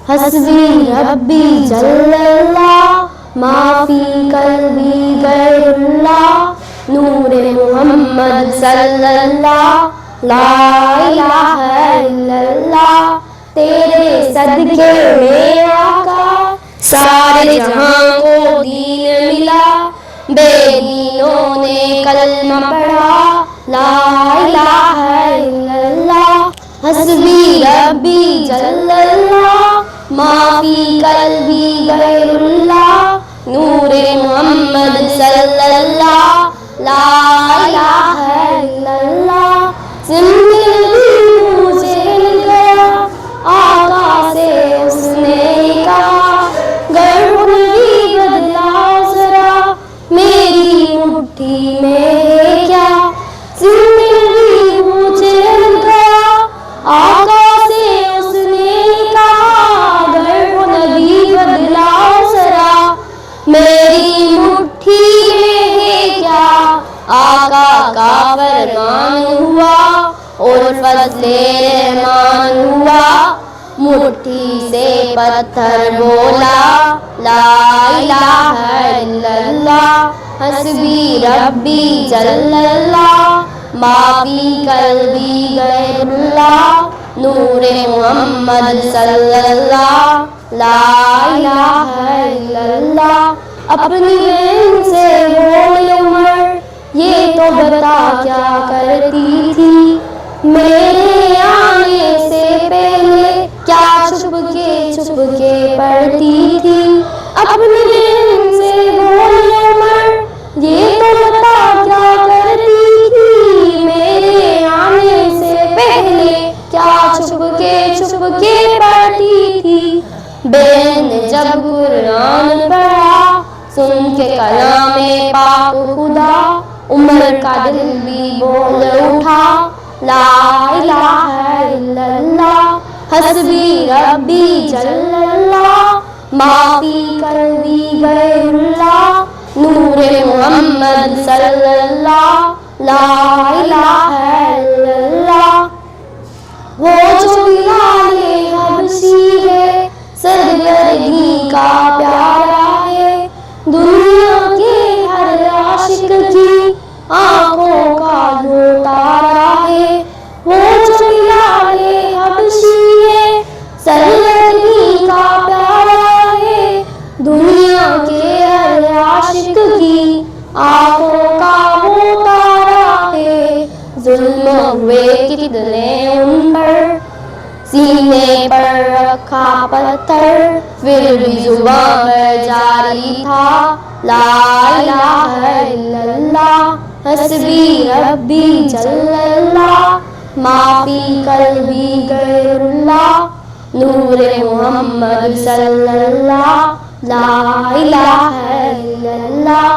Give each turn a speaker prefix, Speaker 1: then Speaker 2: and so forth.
Speaker 1: हस्बी रब्बी जल्लल्लाह माफी कल्बी गैरुल्लाह नूरे मोहम्मद सल्लल्लाह ला इलाहा इल्लल्लाह। तेरे सदके में आका सारे जहां को दीन मिला, बेदीनों ने कलमा पढ़ा ला इलाहा इल्लल्लाह। हस्बी रब्बी जल्लल्लाह माफी कल्बी गैरुल्लाह नूरे मोहम्मद सल्लल्लाह ला इलाहा इल्लल्लाह। जिंदगी मुझे मिल गया आका से उसने कहा, गर भी बदलाओ जरा मेरी मुट्ठी में है क्या। जिंदगी मुझे मिल गया आका से उसने कहा, गर नबी बदलाओ जरा मेरी मुट्ठी में है क्या। आका का फरमान हुआ और फजले रहमान हुआ, मुट्ठी से पत्थर बोला ला इलाहा इल्लल्लाह। हस्बी रब्बी जल्लल्लाह माफी कल्बी गैरुल्लाह नूरे मोहम्मद सल्लल्लाह ला इलाहा इल्लल्लाह। अपनी बहन से बोले उमर, ये तो बता क्या करती थी मेरे आने से पहले, क्या छुप के पढ़ती थी। अपनी बहन से बोले उमर, ये तो बता क्या करती थी मेरे आने से पहले, क्या छुप के पढ़ती थी। बहन ने जब कुरान पढ़ा सुन के कलामे पाक खुदा, उमर का दिल भी बोल उठा ला इलाहा इल्लल्लाह। हस्बी रब्बी जल्लल्लाह माफी कल्बी गैरुल्लाह नूरे मोहम्मद सल्लल्लाह ला इलाहा इल्लल्लाह। वो जो बिलाले हबशी है सरगर्दी का प्यारा है, दुनिया के हर आशिक की आंखों का तारा है। वो जो बिलाले हबशी है सरगर्दी का प्यारा है, दुनिया के हर आशिक की आंखों का वो तारा है। जुल्म हुए कितने उन पर सीने पर रखा पत्थर, फिर भी जुबान पर जारी था ला इलाहा इल्लल्लाह। हस्बी रब्बी जल्लल्लाह माफी कल्बी गैरुल्लाह नूरे मोहम्मद सल्लल्लाह ला इलाहा इल्लल्लाह।